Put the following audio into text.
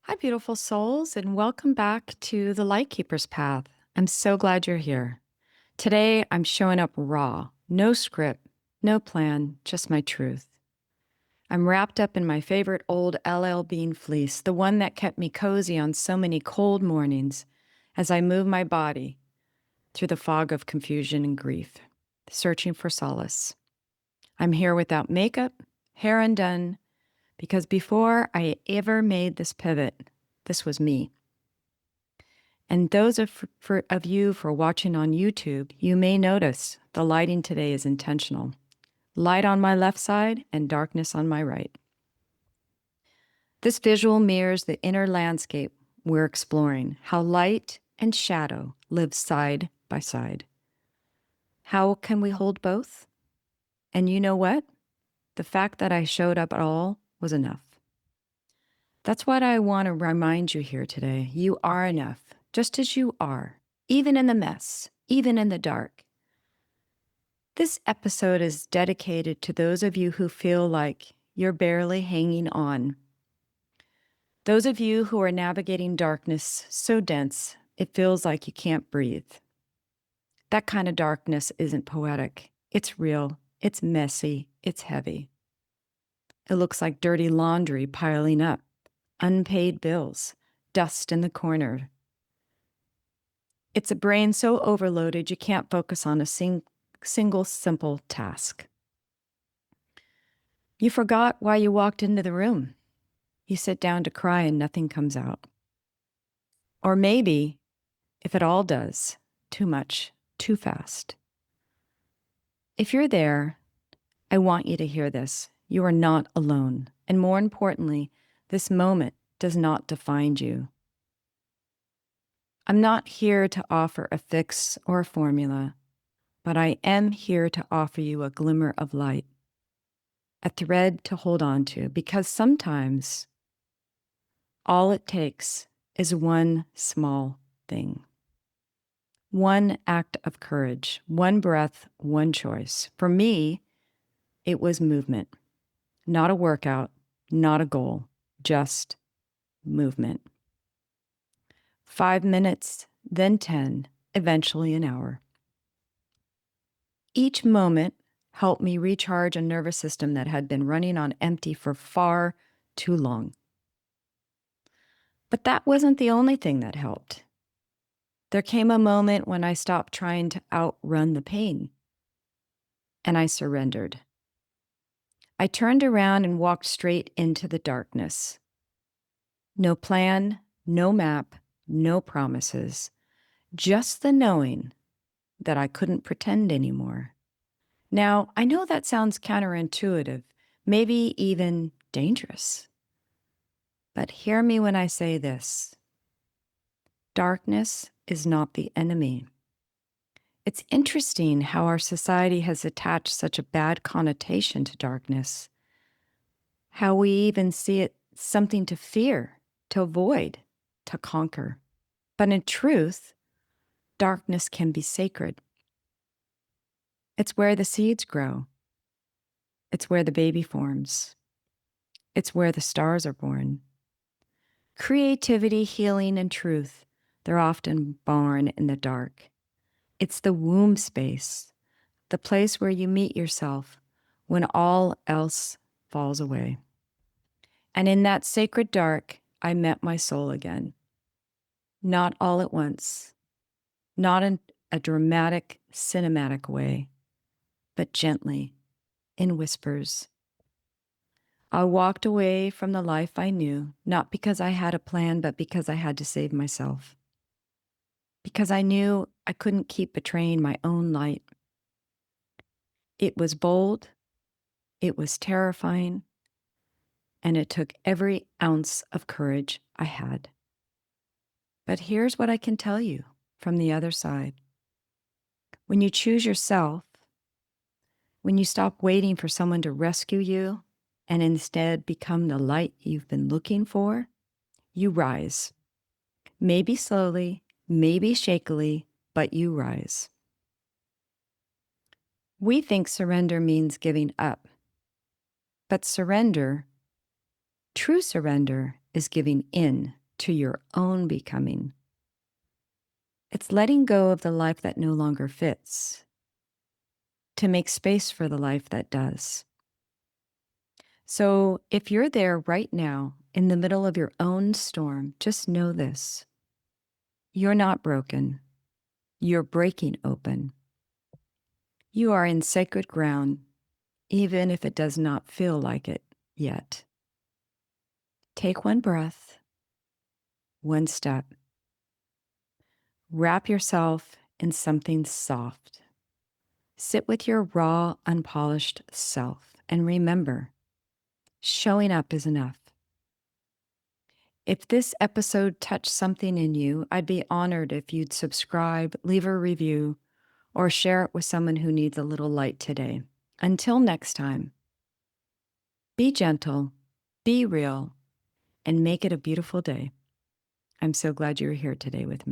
Hi, beautiful souls, and welcome back to the Lightkeeper's Path. I'm so glad you're here. Today, I'm showing up raw, no script, no plan, just my truth. I'm wrapped up in my favorite old LL Bean fleece, the one that kept me cozy on so many cold mornings as I move my body through the fog of confusion and grief, searching for solace. I'm here without makeup, hair undone, because before I ever made this pivot, this was me. And those of you for watching on YouTube, you may notice the lighting today is intentional. Light on my left side and darkness on my right. This visual mirrors the inner landscape we're exploring, how light and shadow live side by side. How can we hold both? And you know what? The fact that I showed up at all was enough. That's what I want to remind you here today. You are enough, just as you are, even in the mess, even in the dark. This episode is dedicated to those of you who feel like you're barely hanging on. Those of you who are navigating darkness so dense it feels like you can't breathe. That kind of darkness isn't poetic. It's real, it's messy, it's heavy. It looks like dirty laundry piling up, unpaid bills, dust in the corner. It's a brain so overloaded you can't focus on a single simple task. You forgot why you walked into the room. You sit down to cry and nothing comes out. Or maybe, if it all does, too much, too fast. If you're there, I want you to hear this. You are not alone. And more importantly, this moment does not define you. I'm not here to offer a fix or a formula, but I am here to offer you a glimmer of light, a thread to hold on to, because sometimes all it takes is one small thing. One act of courage, one breath, one choice. For me, it was movement, not a workout, not a goal, just movement. 5 minutes, then 10, eventually an hour. Each moment helped me recharge a nervous system that had been running on empty for far too long. But that wasn't the only thing that helped. There came a moment when I stopped trying to outrun the pain, and I surrendered. I turned around and walked straight into the darkness. No plan, no map, no promises, just the knowing that I couldn't pretend anymore. Now, I know that sounds counterintuitive, maybe even dangerous. But hear me when I say this. Darkness is not the enemy. It's interesting how our society has attached such a bad connotation to darkness, how we even see it something to fear, to avoid, to conquer. But in truth, darkness can be sacred. It's where the seeds grow. It's where the baby forms. It's where the stars are born. Creativity, healing, and truth, they're often born in the dark. It's the womb space, the place where you meet yourself when all else falls away. And in that sacred dark, I met my soul again. Not all at once, not in a dramatic, cinematic way, but gently, in whispers. I walked away from the life I knew, not because I had a plan, but because I had to save myself. Because I knew I couldn't keep betraying my own light. It was bold, it was terrifying, and it took every ounce of courage I had. But here's what I can tell you from the other side. When you choose yourself, when you stop waiting for someone to rescue you and instead become the light you've been looking for, you rise. Maybe slowly, maybe shakily, but you rise. We think surrender means giving up. But surrender, true surrender, is giving in to your own becoming. It's letting go of the life that no longer fits to make space for the life that does. So if you're there right now in the middle of your own storm, just know this: you're not broken. You're breaking open. You are in sacred ground, even if it does not feel like it yet. Take one breath, one step. Wrap yourself in something soft. Sit with your raw, unpolished self, and remember, showing up is enough. If this episode touched something in you, I'd be honored if you'd subscribe, leave a review, or share it with someone who needs a little light today. Until next time, be gentle, be real, and make it a beautiful day. I'm so glad you're here today with me.